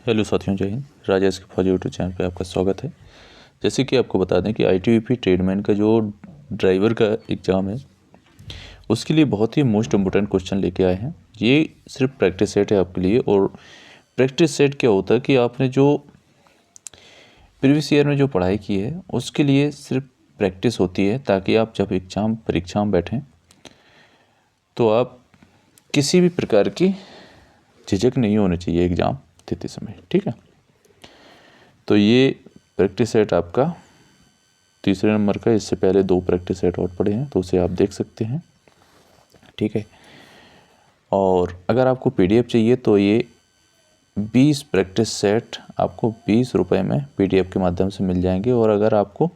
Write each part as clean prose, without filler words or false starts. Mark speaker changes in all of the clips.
Speaker 1: Hello साथियों, जय हिंद। राजेश के फौजी यूट्यूब चैनल पे आपका स्वागत है। जैसे कि आपको बता दें कि ITBP ट्रेडमैन का जो ड्राइवर का एग्ज़ाम है उसके लिए बहुत ही मोस्ट इम्पोर्टेंट क्वेश्चन लेके आए हैं। ये सिर्फ प्रैक्टिस सेट है आपके लिए। और प्रैक्टिस सेट क्या होता है कि आपने जो प्रीवियस ईयर में जो पढ़ाई की है उसके लिए सिर्फ प्रैक्टिस होती है, ताकि आप जब परीक्षा में बैठें तो आप किसी भी प्रकार की झिझक नहीं होनी चाहिए एग्ज़ाम देते समय। ठीक है, तो ये प्रैक्टिस सेट आपका तीसरे नंबर का। इससे पहले 2 प्रैक्टिस सेट और पढ़े हैं तो उसे आप देख सकते हैं। ठीक है, और अगर आपको PDF चाहिए तो ये 20 प्रैक्टिस सेट आपको 20 रुपये में PDF के माध्यम से मिल जाएंगे। और अगर आपको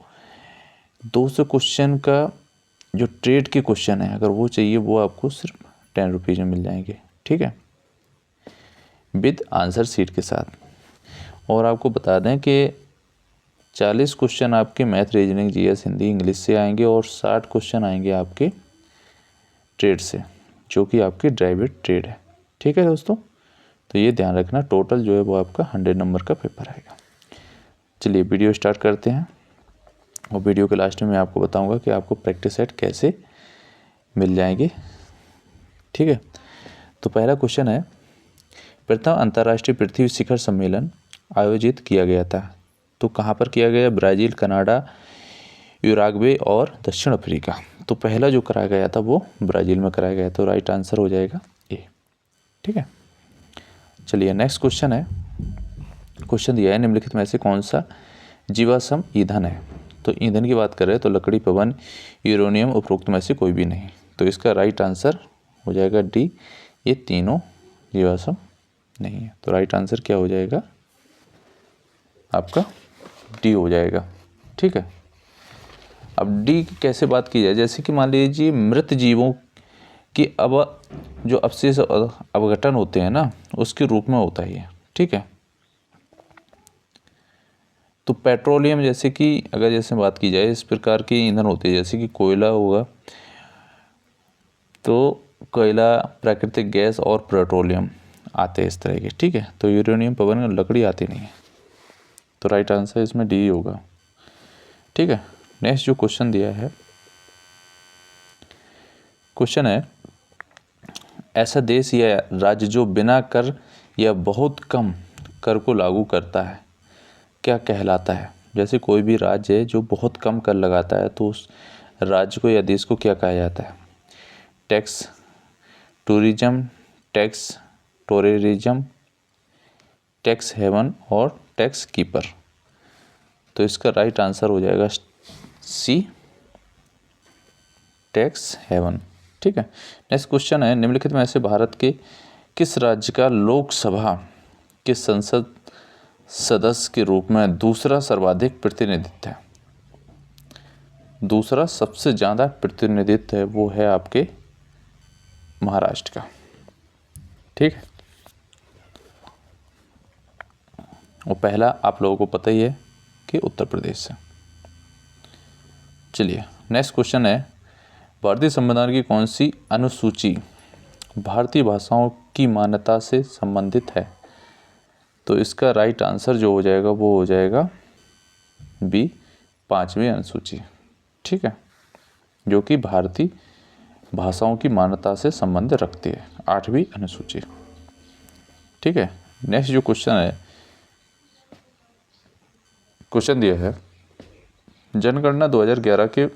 Speaker 1: 200 क्वेश्चन का जो ट्रेड के क्वेश्चन है अगर वो चाहिए, वो आपको सिर्फ 10 रुपीज़ में मिल जाएंगे। ठीक है, विद आंसर सीट के साथ। और आपको बता दें कि 40 क्वेश्चन आपके math, reasoning, GS, Hindi, English से आएंगे और 60 क्वेश्चन आएंगे आपके ट्रेड से, जो कि आपकी ड्राइवर ट्रेड है। ठीक है दोस्तों, तो ये ध्यान रखना, टोटल जो है वो आपका 100 नंबर का पेपर आएगा। चलिए वीडियो स्टार्ट करते हैं। और वीडियो के लास्ट में मैं आपको बताऊंगा कि आपको प्रैक्टिस सेट कैसे मिल जाएंगे। ठीक है, तो पहला क्वेश्चन है, प्रथम अंतर्राष्ट्रीय पृथ्वी शिखर सम्मेलन आयोजित किया गया था तो कहाँ पर किया गया? ब्राज़ील, कनाडा, यूराग्वे और दक्षिण अफ्रीका। तो पहला जो कराया गया था वो ब्राज़ील में कराया गया, तो राइट आंसर हो जाएगा ए। ठीक है, चलिए नेक्स्ट क्वेश्चन है। क्वेश्चन दिया है, निम्नलिखित में से कौन सा जीवाश्म ईंधन है? तो ईंधन की बात कर रहे हैं तो लकड़ी, पवन, यूरेनियम, उपरोक्त में से कोई भी नहीं। तो इसका राइट आंसर हो जाएगा डी, ये तीनों जीवाश्म नहीं है। तो राइट आंसर क्या हो जाएगा आपका? डी हो जाएगा। ठीक है, अब डी की कैसे बात की जाए? जैसे कि मान लीजिए मृत जीवों की जो अवशेष अवघटन होते हैं ना, उसके रूप में होता है ये। ठीक है, तो पेट्रोलियम, जैसे कि अगर जैसे बात की जाए, इस प्रकार के ईंधन होते हैं, जैसे कि कोयला होगा तो कोयला, प्राकृतिक गैस और पेट्रोलियम आते हैं इस तरह के। ठीक है, तो यूरेनियम, पवन, लकड़ी आती नहीं है। तो राइट आंसर इसमें डी होगा। ठीक है, नेक्स्ट जो क्वेश्चन दिया है, क्वेश्चन है, ऐसा देश या राज्य जो बिना कर या बहुत कम कर को लागू करता है क्या कहलाता है? जैसे कोई भी राज्य है जो बहुत कम कर लगाता है तो उस राज्य को या देश को क्या कहा जाता है? Tax tourism, tax terrorism, tax haven और टैक्स कीपर। तो इसका राइट आंसर हो जाएगा सी, टैक्स हेवन। ठीक है, नेक्स्ट क्वेश्चन है, निम्नलिखित में से भारत के किस राज्य का लोकसभा के संसद सदस्य के रूप में दूसरा सर्वाधिक प्रतिनिधित्व है? दूसरा सबसे ज़्यादा प्रतिनिधित्व है वो है आपके महाराष्ट्र का। ठीक है, और पहला आप लोगों को पता ही है कि उत्तर प्रदेश से। चलिए नेक्स्ट क्वेश्चन है, भारतीय संविधान की कौन सी अनुसूची भारतीय भाषाओं की मान्यता से संबंधित है? तो इसका राइट आंसर जो हो जाएगा वो हो जाएगा बी, 5वीं अनुसूची। ठीक है, जो कि भारतीय भाषाओं की मान्यता से संबंध रखती है, 8वीं अनुसूची। ठीक है, नेक्स्ट जो क्वेश्चन है, क्वेश्चन दिया है, जनगणना 2011 के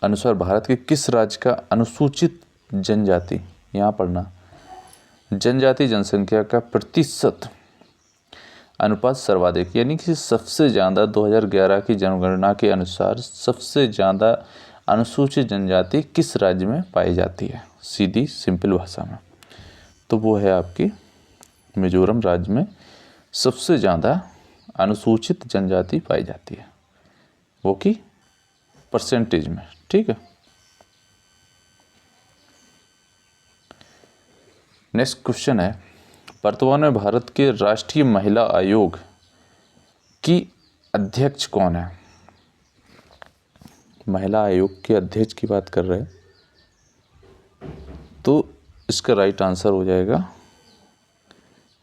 Speaker 1: अनुसार भारत के किस राज्य का अनुसूचित जनजाति, यहाँ पढ़ना, जनजाति जनसंख्या का प्रतिशत अनुपात सर्वाधिक, यानी कि सबसे ज़्यादा 2011 की जनगणना के अनुसार सबसे ज़्यादा अनुसूचित जनजाति किस राज्य में पाई जाती है? सीधी सिंपल भाषा में तो वो है आपकी मिजोरम राज्य में सबसे ज़्यादा अनुसूचित जनजाति पाई जाती है, वो कि परसेंटेज में। ठीक है, नेक्स्ट क्वेश्चन है, वर्तमान में भारत के राष्ट्रीय महिला आयोग की अध्यक्ष कौन है? महिला आयोग के अध्यक्ष की बात कर रहे हैं तो इसका राइट आंसर हो जाएगा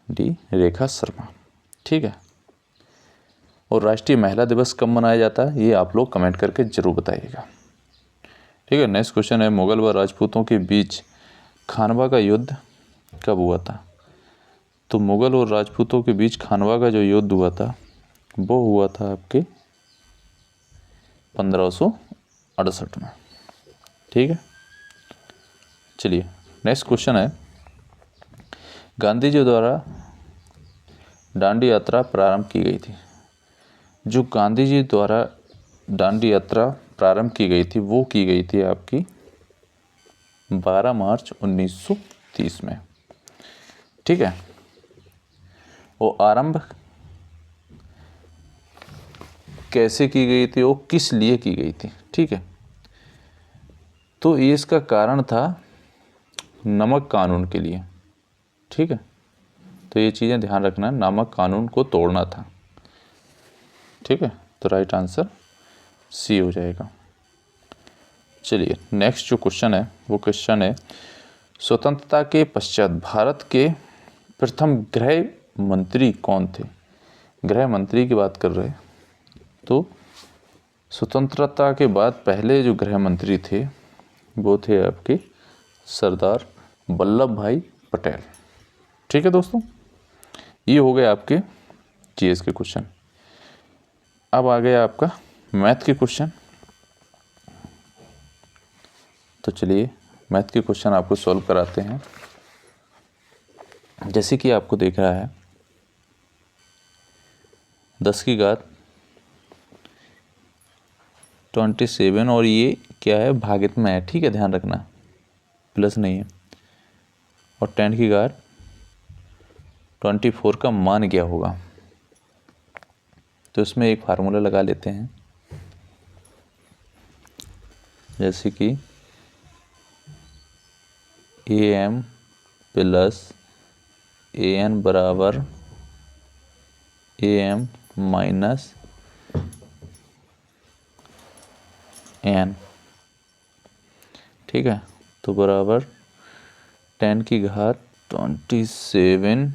Speaker 1: डी रेखा शर्मा। ठीक है। और राष्ट्रीय महिला दिवस कब मनाया जाता है ये आप लोग कमेंट करके ज़रूर बताइएगा। ठीक है। नेक्स्ट क्वेश्चन है, मुगल व राजपूतों के बीच खानवा का युद्ध कब हुआ था? तो मुगल और राजपूतों के बीच खानवा का जो युद्ध हुआ था वो हुआ था आपके 1568 में। ठीक है। चलिए नेक्स्ट क्वेश्चन है, गांधी जी द्वारा दांडी यात्रा प्रारंभ की गई थी। जो गांधी जी द्वारा दांडी यात्रा प्रारंभ की गई थी वो की गई थी आपकी 12 मार्च 1930 में। ठीक है। वो आरंभ कैसे की गई थी, वो किस लिए की गई थी? ठीक है। तो ये इसका कारण था नमक कानून के लिए। ठीक है। तो ये चीज़ें ध्यान रखना, नमक कानून को तोड़ना था। ठीक है। तो राइट आंसर सी हो जाएगा। चलिए नेक्स्ट जो क्वेश्चन है वो क्वेश्चन है, स्वतंत्रता के पश्चात भारत के प्रथम गृह मंत्री कौन थे? गृह मंत्री की बात कर रहे हैं। तो स्वतंत्रता के बाद पहले जो गृह मंत्री थे वो थे आपके सरदार वल्लभ भाई पटेल। ठीक है दोस्तों, ये हो गए आपके जीएस के क्वेश्चन। अब आ गया आपका मैथ के क्वेश्चन। तो चलिए मैथ के क्वेश्चन आपको सॉल्व कराते हैं। जैसे कि आपको देख रहा है 10 की घात 27 और ये क्या है, भागित में है। ठीक है, ध्यान रखना प्लस नहीं है। और 10 की घात 24 का मान क्या होगा? तो इसमें एक फार्मूला लगा लेते हैं, जैसे कि am प्लस an बराबर am माइनस n। ठीक है। तो बराबर 10 की घात 27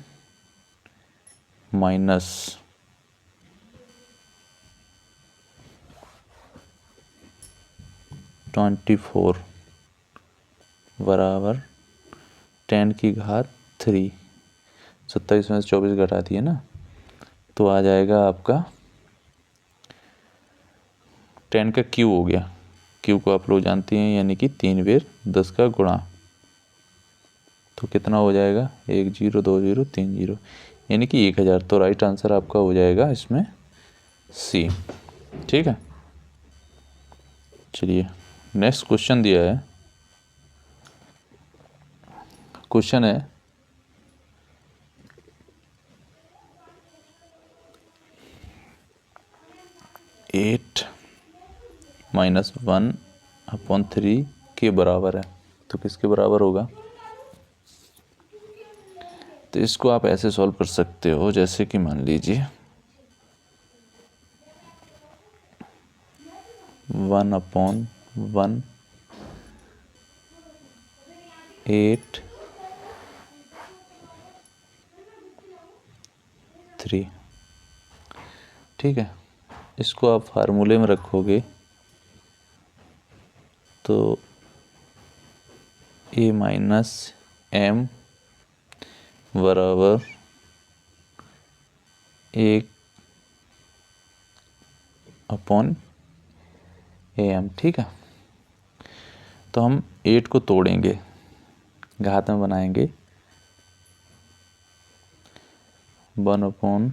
Speaker 1: माइनस 24 बराबर 10 की घात 3। 27 में से 24 घटा दिए ना, तो आ जाएगा आपका 10 का क्यू हो गया। क्यू को आप लोग जानते हैं, यानी कि 3 बेर 10 का गुणा। तो कितना हो जाएगा, 1 0 2 0 3 0, यानी कि 1000। तो राइट आंसर आपका हो जाएगा इसमें सी। ठीक है। चलिए नेक्स्ट क्वेश्चन दिया है, क्वेश्चन है 8 माइनस 1/3 के बराबर है। तो किसके बराबर होगा? तो इसको आप ऐसे सॉल्व कर सकते हो, जैसे कि मान लीजिए 1/1 8 3। ठीक है। इसको आप फार्मूले में रखोगे तो a माइनस m बराबर 1/am। ठीक है। तो हम 8 को तोड़ेंगे, घात में बनाएंगे 1/3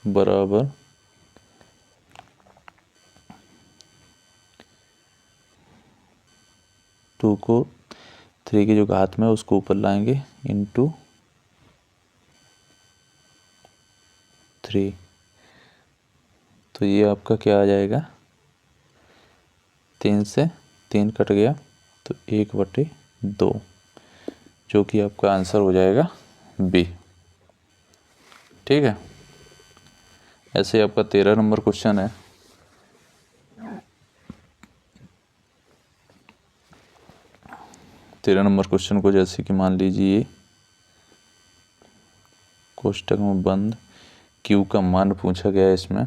Speaker 1: बराबर 2 को 3 की जो घात में उसको ऊपर लाएंगे इंटू 3। तो ये आपका क्या आ जाएगा, 3 से 3 कट गया तो 1/2, जो कि आपका आंसर हो जाएगा बी। ठीक है। ऐसे आपका 13 नंबर क्वेश्चन है, 13 नंबर क्वेश्चन को, जैसे कि मान लीजिए कोष्टक में बंद Q का मान पूछा गया है इसमें,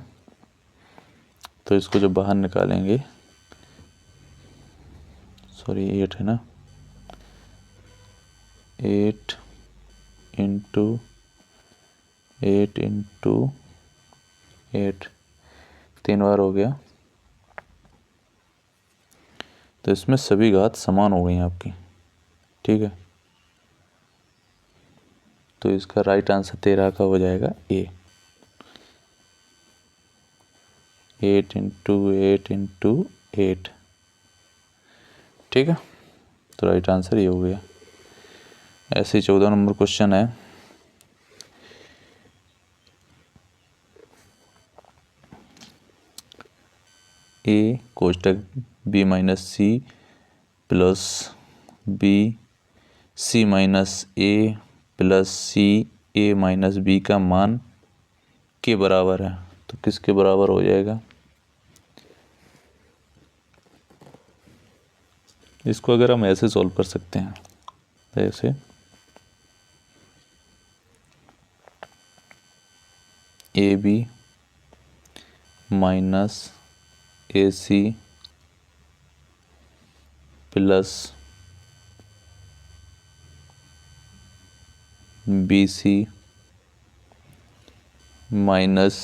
Speaker 1: तो इसको जब बाहर निकालेंगे, सॉरी 8 है ना, 8 इंटू 8 3 बार हो गया, तो इसमें सभी घात समान हो गई हैं आपकी, ठीक है। तो इसका राइट आंसर 13 का हो जाएगा ए। 8 इंटू 8, ठीक है। तो राइट आंसर ये हो गया। ऐसे ही 14 नंबर क्वेश्चन है, ए कोष्टक B minus C plus B C minus A plus C A minus B का मान के बराबर है, तो किसके बराबर हो जाएगा? इसको अगर हम ऐसे सॉल्व कर सकते हैं, ऐसे A B minus A C plus B C minus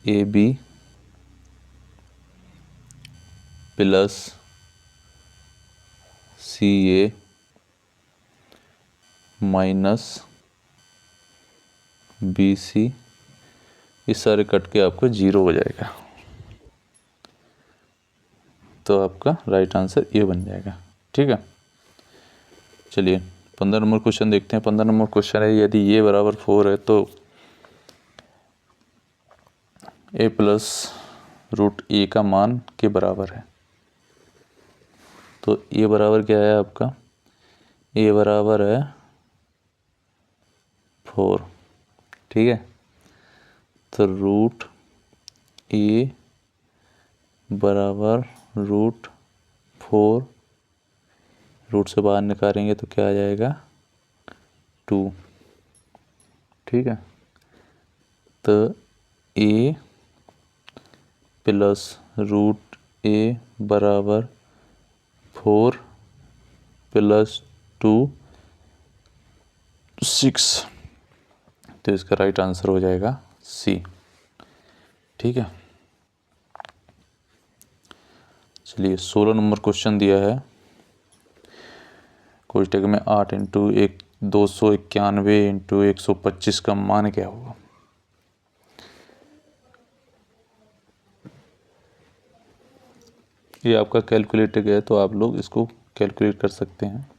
Speaker 1: A B plus C A minus B C, इस सारे कट के आपको 0 हो जाएगा, तो आपका राइट आंसर ये बन जाएगा, ठीक है। चलिए 15 नंबर क्वेश्चन देखते हैं। 15 नंबर क्वेश्चन है, यदि ये बराबर 4 है तो ए प्लस रूट ए का मान के बराबर है। तो ए बराबर क्या है आपका? ए बराबर है 4, ठीक है। तो रूट ए बराबर रूट 4, रूट से बाहर निकालेंगे तो क्या आ जाएगा? 2, ठीक है। तो ए प्लस रूट ए बराबर 4 प्लस 2 6, तो इसका राइट आंसर हो जाएगा सी, ठीक है। चलिए 16 नंबर क्वेश्चन दिया है, कोष्टक में 8 इंटू 291 इंटू 125 का मान क्या होगा? ये आपका कैलकुलेटर है, तो आप लोग इसको कैलकुलेट कर सकते हैं।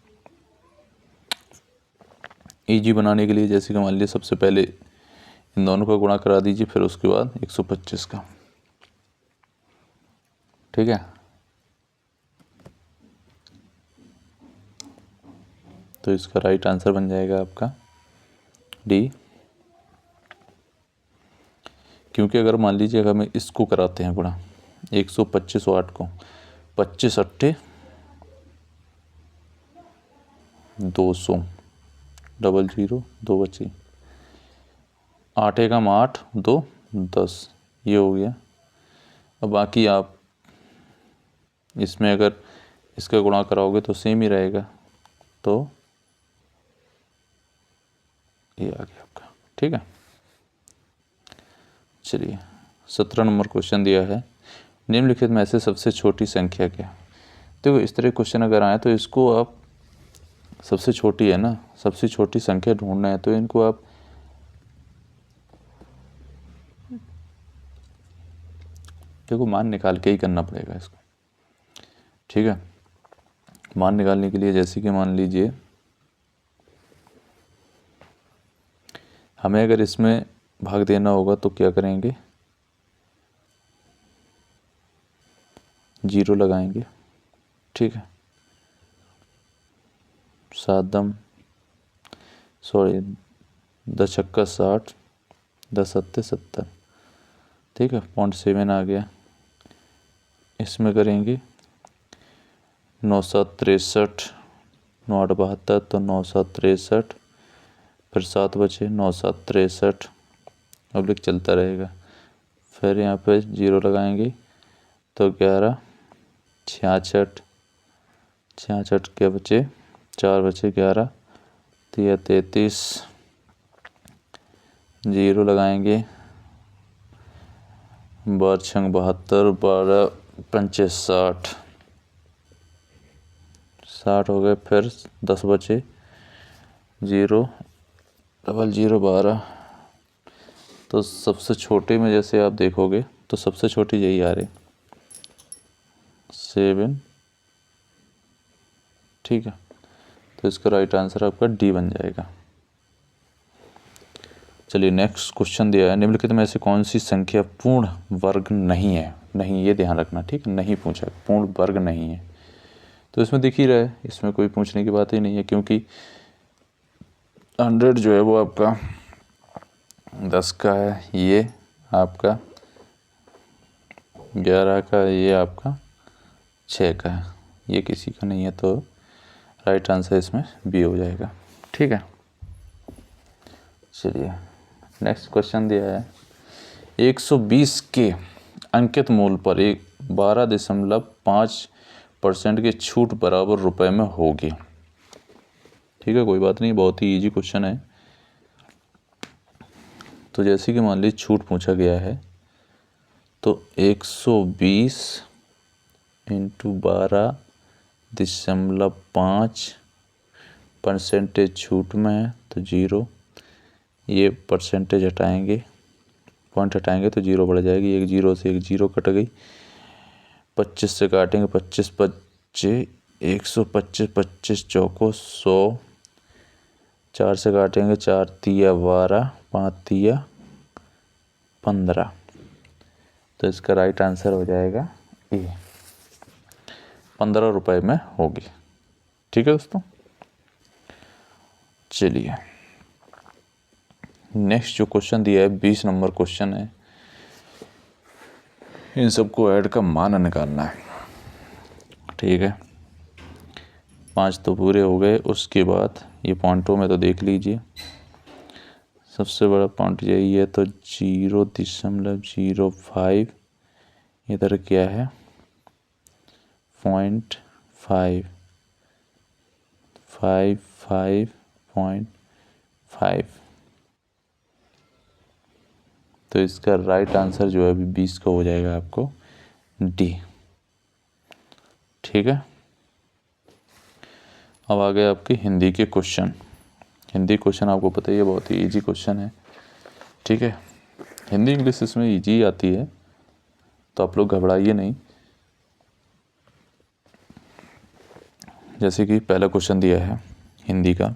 Speaker 1: इजी बनाने के लिए जैसे कि मान लीजिए सबसे पहले इन दोनों का गुणा करा दीजिए, फिर उसके बाद 125 का, ठीक है। तो इसका राइट आंसर बन जाएगा आपका डी, क्योंकि अगर मान लीजिए अगर हमें इसको कराते हैं गुणा 125 और 8 को, 25 अट्ठे 200, डबल 0 2 बचे, 8 एकम 8 2 10, ये हो गया। अब बाकी आप इसमें अगर इसका गुणा कराओगे तो सेम ही रहेगा, तो ये आ गया आपका, ठीक है। चलिए 17 नंबर क्वेश्चन दिया है, निम्नलिखित में से सबसे छोटी संख्या क्या है? देखो इस तरह क्वेश्चन अगर आए तो इसको आप, सबसे छोटी है ना, सबसे छोटी संख्या ढूंढना है, तो इनको आप देखो मान निकाल के ही करना पड़ेगा इसको, ठीक है। मान निकालने के लिए जैसे कि मान लीजिए हमें अगर इसमें भाग देना होगा तो क्या करेंगे? 0 लगाएंगे, ठीक है। 10 छक्का 60, 10 सत्ते 70, ठीक है। 0.7 आ गया। इसमें करेंगे 9 7 63, 9 8 72, तो 9 7 63, फिर 7 बचे, 9 7 63, अब्लिक चलता रहेगा। फिर यहाँ पे 0 लगाएंगे तो 11 66, 66 के बचे, 4 बचे, 11 3 33, 0 लगाएंगे, 12 6 72, 12 5 60, 60 हो गए। फिर 10 बचे, 0 डबल 0 12। तो सबसे छोटे में जैसे आप देखोगे तो सबसे छोटी यही आ रही 7, ठीक है। तो इसका राइट आंसर आपका डी बन जाएगा। चलिए नेक्स्ट क्वेश्चन दिया है, निम्नलिखित में से कौन सी संख्या पूर्ण वर्ग नहीं है। नहीं, ये ध्यान रखना, ठीक है, नहीं पूछा, पूर्ण वर्ग नहीं है। तो इसमें दिख ही रहा है, इसमें कोई पूछने की बात ही नहीं है, क्योंकि 100 जो है वो आपका 10 का है, ये आपका 11 का, ये आपका 6 का है, ये किसी का नहीं है। तो राइट आंसर इसमें बी हो जाएगा, ठीक है। चलिए नेक्स्ट क्वेश्चन दिया है, 120 के अंकित मूल पर 12.5% की छूट बराबर रुपए में होगी। ठीक है, कोई बात नहीं, बहुत ही इजी क्वेश्चन है। तो जैसे कि मान लीजिए छूट पूछा गया है, तो 120 इंटू 12.5% छूट में है तो 0, ये परसेंटेज हटाएंगे, पॉइंट हटाएंगे तो 0 बढ़ जाएगी, एक 0 से एक 0 कट गई, 25 से काटेंगे, 25 25 125, 25 चौको 100, 4 से काटेंगे, 4 तिया 12, 5 तिया 15। तो इसका राइट आंसर हो जाएगा ए, 15 रुपए में होगी। ठीक है दोस्तों, चलिए नेक्स्ट जो क्वेश्चन दिया है 20 नंबर क्वेश्चन है, इन सबको ऐड का मान निकालना है। ठीक है, 5 तो पूरे हो गए। उसके बाद ये पॉइंटों में तो देख लीजिए, सबसे बड़ा पॉइंट यही है, तो 0.05 इधर क्या है 0.5, 5.5, तो इसका राइट आंसर जो है अभी 20 का हो जाएगा आपको डी। ठीक है, अब आ गए आपके हिंदी के क्वेश्चन। हिंदी क्वेश्चन आपको पता ही है, बहुत ही इजी क्वेश्चन है। ठीक है, हिंदी इंग्लिश इसमें इजी आती है, तो आप लोग घबराइए नहीं। जैसे कि पहला क्वेश्चन दिया है हिंदी का,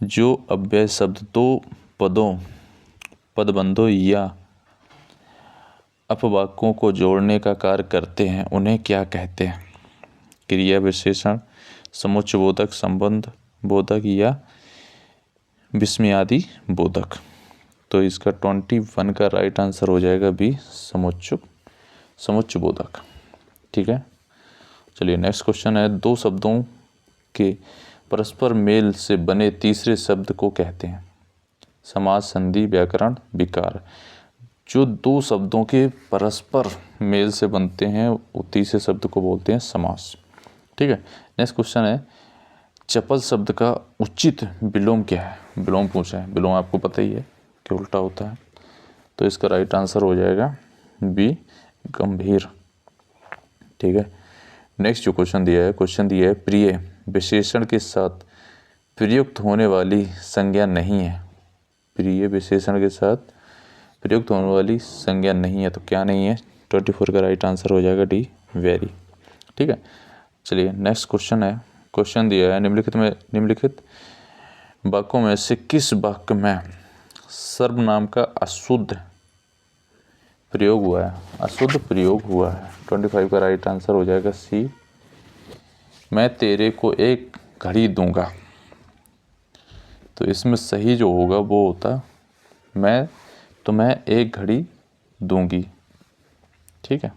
Speaker 1: जो अव्यय शब्द दो पदों, पदबंधों या अपवाक्यों को जोड़ने का कार्य करते हैं, उन्हें क्या कहते हैं। क्रिया विशेषण, समुच्चय बोधक, संबंध बोधक या विस्मयादि बोधक। तो इसका 21 का राइट आंसर हो जाएगा बी, समुच्चय बोधक। ठीक है, चलिए नेक्स्ट क्वेश्चन है, दो शब्दों के परस्पर मेल से बने तीसरे शब्द को कहते हैं। समास, संधि, व्याकरण, विकार। जो दो शब्दों के परस्पर मेल से बनते हैं वो तीसरे शब्द को बोलते हैं समास। ठीक है, नेक्स्ट क्वेश्चन है, चपल शब्द का उचित विलोम क्या है। विलोम पूछा है, विलोम आपको पता ही है कि उल्टा होता है, तो इसका राइट आंसर हो जाएगा बी, गंभीर। ठीक है, नेक्स्ट जो क्वेश्चन दिया है, क्वेश्चन दिया है, प्रिय विशेषण के साथ प्रयुक्त होने वाली संज्ञा नहीं है। प्रिय विशेषण के साथ प्रयुक्त होने वाली संज्ञा नहीं है, तो क्या नहीं है, 24 का राइट आंसर हो जाएगा डी, वेरी। ठीक है, चलिए नेक्स्ट क्वेश्चन है, क्वेश्चन दिया है, निम्नलिखित वाक्यों में से किस वाक्य में सर्वनाम का अशुद्ध प्रयोग हुआ है। अशुद्ध प्रयोग हुआ है, 25 का राइट आंसर हो जाएगा सी, मैं तेरे को एक घड़ी दूंगा। तो इसमें सही जो होगा वो होता मैं तुम्हें एक घड़ी दूंगी। ठीक है,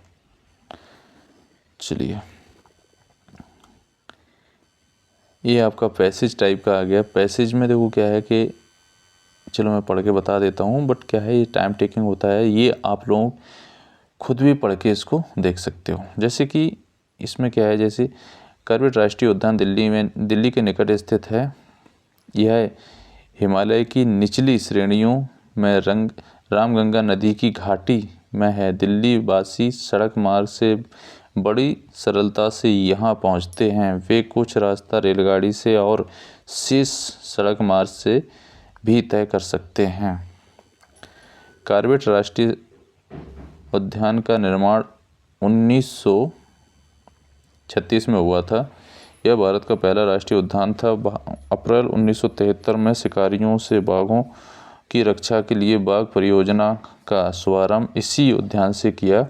Speaker 1: चलिए ये आपका पैसेज टाइप का आ गया। पैसेज में देखो क्या है कि चलो मैं पढ़ के बता देता हूँ, बट क्या है ये टाइम टेकिंग होता है, ये आप लोग खुद भी पढ़ के इसको देख सकते हो। जैसे कि इसमें क्या है, जैसे कॉर्बेट राष्ट्रीय उद्यान दिल्ली के निकट स्थित है। यह हिमालय की निचली श्रेणियों में रामगंगा नदी की घाटी में है। दिल्ली वासी सड़क मार्ग से बड़ी सरलता से यहाँ पहुँचते हैं। वे कुछ रास्ता रेलगाड़ी से और शेष सड़क मार्ग से भी तय कर सकते हैं। कॉर्बेट राष्ट्रीय उद्यान का निर्माण 1936 में हुआ था। यह भारत का पहला राष्ट्रीय उद्यान था। अप्रैल 1973 में शिकारियों से बाघों की रक्षा के लिए बाघ परियोजना का शुभारंभ इसी उद्यान से किया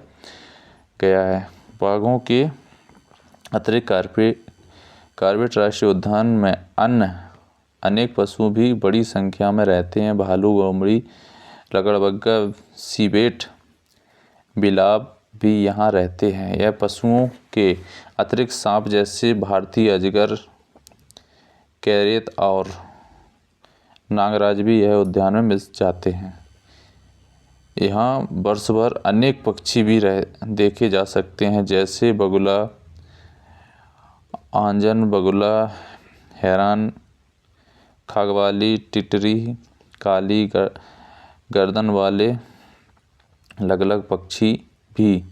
Speaker 1: गया है। बाघों के अतिरिक्त कॉर्बेट राष्ट्रीय उद्यान में अन्य अनेक पशु भी बड़ी संख्या में रहते हैं। भालू, लोमड़ी, लकड़बग्गा, सिबेट, बिलाव भी यहाँ रहते हैं। यह पशुओं के अतिरिक्त सांप जैसे भारतीय अजगर, कैरेत और नागराज भी यह उद्यान में मिल जाते हैं। यहाँ वर्ष भर अनेक पक्षी भी देखे जा सकते हैं, जैसे बगुला, आंजन बगुला, हेron, खागवाली, टिटरी, काली गर्दन वाले अलग-अलग पक्षी भी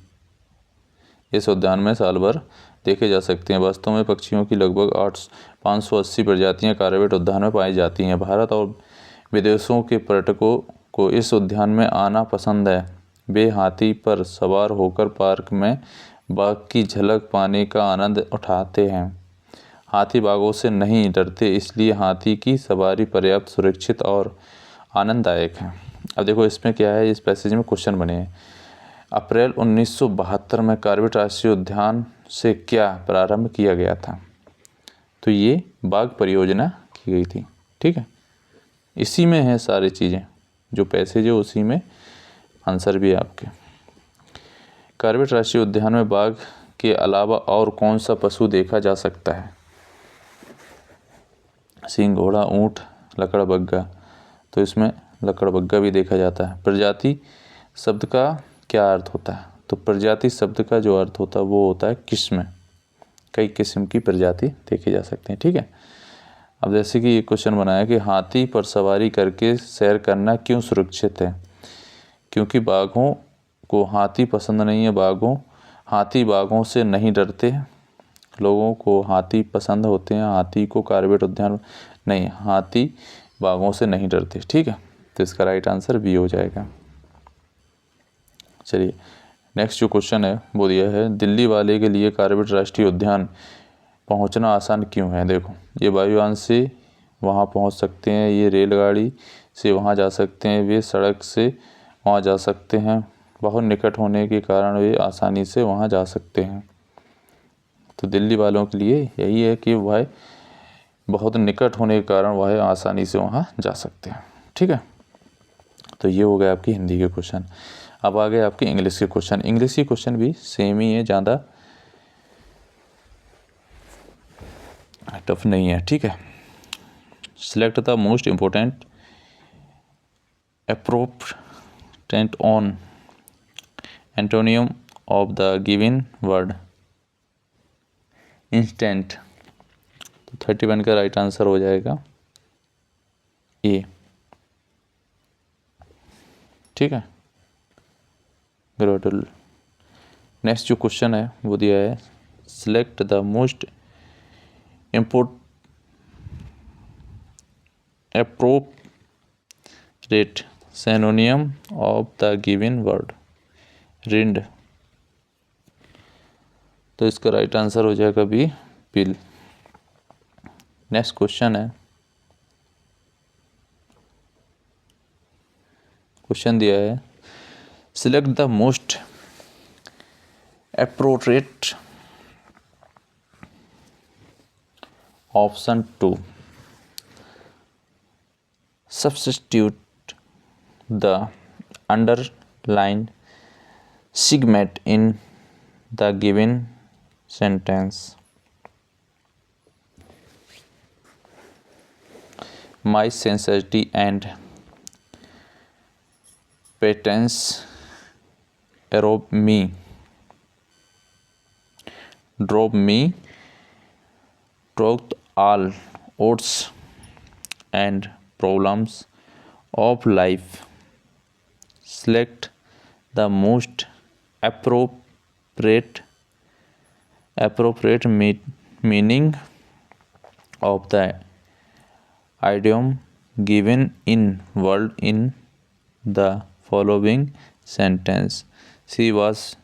Speaker 1: इस उद्यान में साल भर देखे जा सकते हैं। वास्तव में पक्षियों की लगभग 580 प्रजातियां कॉर्बेट उद्यान में पाई जाती हैं। भारत और विदेशों के पर्यटकों को इस उद्यान में आना पसंद है। वे हाथी पर सवार होकर पार्क में बाघ की झलक पाने का आनंद उठाते हैं। हाथी बाघों से नहीं डरते, इसलिए हाथी की सवारी पर्याप्त सुरक्षित और आनंददायक है। अब देखो इसमें क्या है, इस पैसेज में क्वेश्चन बने हैं। अप्रैल 1972 में कॉर्बेट राष्ट्रीय उद्यान से क्या प्रारंभ किया गया था? तो ये बाघ परियोजना की गई थी। ठीक है, इसी में है सारी चीज़ें, जो पैसेज है उसी में आंसर भी है आपके। कॉर्बेट राष्ट्रीय उद्यान में बाघ के अलावा और कौन सा पशु देखा जा सकता है? सिंह, घोड़ा, ऊँट, लकड़बग्गा। तो इसमें लकड़बग्गा भी देखा जाता है। प्रजाति शब्द का क्या अर्थ होता है? तो प्रजाति शब्द का जो अर्थ होता है वो होता है किस्म। कई किस्म की प्रजाति देखे जा सकते हैं। ठीक है, अब जैसे कि ये क्वेश्चन बनाया कि हाथी पर सवारी करके सैर करना क्यों सुरक्षित है? क्योंकि बाघों को हाथी पसंद नहीं है। हाथी बाघों से नहीं डरते। लोगों को हाथी पसंद होते हैं। हाथी को कॉर्बेट उद्यान नहीं, हाथी बाघों से नहीं डरते। ठीक है, तो इसका राइट आंसर बी हो जाएगा। चलिए नेक्स्ट जो क्वेश्चन है वो दिया है, दिल्ली वाले के लिए कॉर्बेट राष्ट्रीय उद्यान पहुंचना आसान क्यों है? देखो, ये वायुयान से वहां पहुंच सकते हैं, ये रेलगाड़ी से वहां जा सकते हैं, वे सड़क से वहां जा सकते हैं। बहुत निकट होने के कारण वे आसानी से वहां जा सकते हैं। तो दिल्ली वालों के लिए यही है कि वह बहुत निकट होने के कारण वह आसानी से वहां जा सकते हैं। ठीक है, तो ये हो गया आपकी हिंदी के क्वेश्चन। अब आ गए आपके इंग्लिश के क्वेश्चन। इंग्लिश के क्वेश्चन भी सेम ही है, ज़्यादा टफ नहीं है। ठीक है, select the most important appropriate on antonym of the given word. Instant, तो 31 का राइट आंसर हो जाएगा ए। ठीक है, ग्रेडल। नेक्स्ट जो क्वेश्चन है वो दिया है, select the most appropriate synonym of the given word। Rind, तो इसका राइट आंसर हो जाएगा बी, बिल। नेक्स्ट क्वेश्चन है, क्वेश्चन दिया है, select the most appropriate option 2 substitute the underlined segment in the given sentence। my sensitivity and patience drove me through all odds and problems of life. Select the most appropriate meaning of the idiom given in the following sentence. She was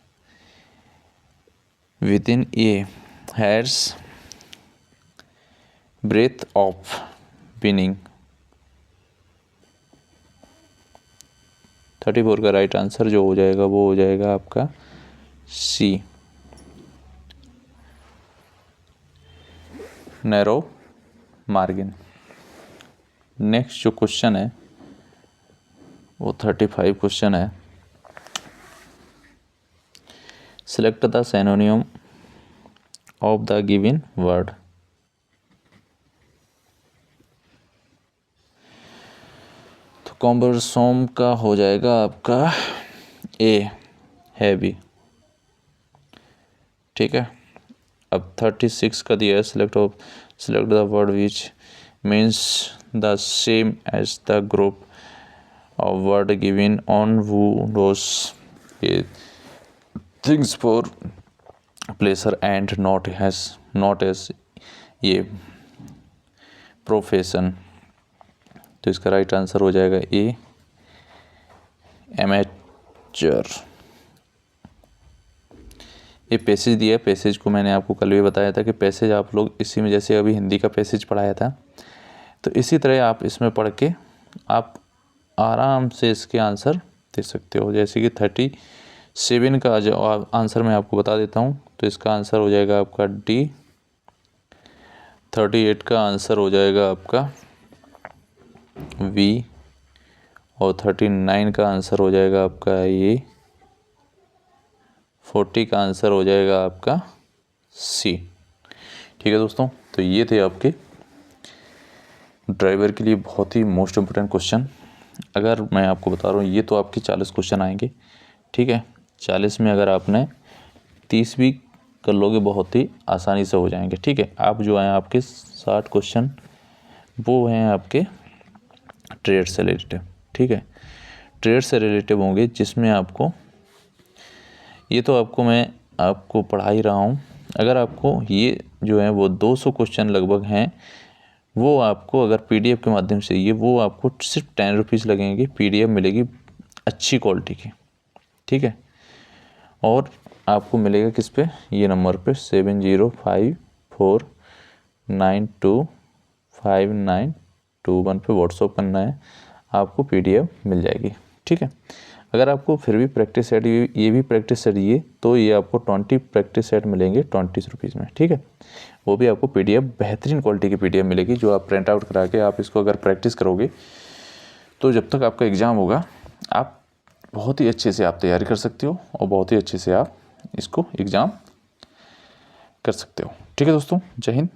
Speaker 1: within a hair's breadth of winning. 34 का right answer जो हो जाएगा वो हो जाएगा आपका सी, narrow margin. Next जो question है वो 35 क्वेश्चन है। Select the synonym of the given word. तो कॉम्बरसोम का हो जाएगा आपका ए, हैवी। ठीक है, अब 36 का दिया है। Select the word which means the same as the group of word given on who does things for pleasure and not as ये प्रोफेशन। तो इसका राइट आंसर हो जाएगा ए, एमेचर। ये पैसेज दिया है। पैसेज को मैंने आपको कल भी बताया था कि पैसेज आप लोग इसी में, जैसे अभी हिंदी का पैसेज पढ़ाया था, तो इसी तरह आप इसमें पढ़ के आप आराम से इसके आंसर दे सकते हो। जैसे कि 37 का जो आंसर मैं आपको बता देता हूँ, तो इसका आंसर हो जाएगा आपका डी। 38 का आंसर हो जाएगा आपका वी, और 39 का आंसर हो जाएगा आपका ए, 40 का आंसर हो जाएगा आपका सी। ठीक है दोस्तों, तो ये थे आपके ड्राइवर के लिए बहुत ही मोस्ट इम्पोर्टेंट क्वेश्चन। अगर मैं आपको बता रहा हूँ, ये तो आपके 40 क्वेश्चन आएंगे। ठीक है, 40 में अगर आपने 30 भी कर लोगे बहुत ही आसानी से हो जाएंगे। ठीक है, आप जो हैं आपके 60 क्वेश्चन वो हैं आपके ट्रेड से रिलेटिव। ठीक है, ट्रेड से रिलेटिव होंगे, जिसमें आपको ये तो आपको मैं आपको पढ़ा ही रहा हूँ। अगर आपको ये जो है वो 200 क्वेश्चन लगभग हैं, वो आपको अगर पीडीएफ के माध्यम से ये वो आपको सिर्फ 10 रुपीज़ लगेंगे। पीडीएफ मिलेगी अच्छी क्वालिटी की। ठीक है, और आपको मिलेगा किस पे, ये नंबर पे 7054925921 पे व्हाट्सअप करना है, आपको पीडीएफ मिल जाएगी। ठीक है, अगर आपको फिर भी प्रैक्टिस सेट ये भी प्रैक्टिस सेट ये, तो ये आपको 20 प्रैक्टिस सेट मिलेंगे 20 रुपीज़ में। ठीक है, वो भी आपको पीडीएफ बेहतरीन क्वालिटी की पीडीएफ मिलेगी, जो आप प्रिंट आउट करा के आप इसको अगर प्रैक्टिस करोगे तो जब तक आपका एग्ज़ाम होगा आप बहुत ही अच्छे से आप तैयारी कर सकते हो, और बहुत ही अच्छे से आप इसको एग्ज़ाम कर सकते हो। ठीक है दोस्तों, जय हिंद।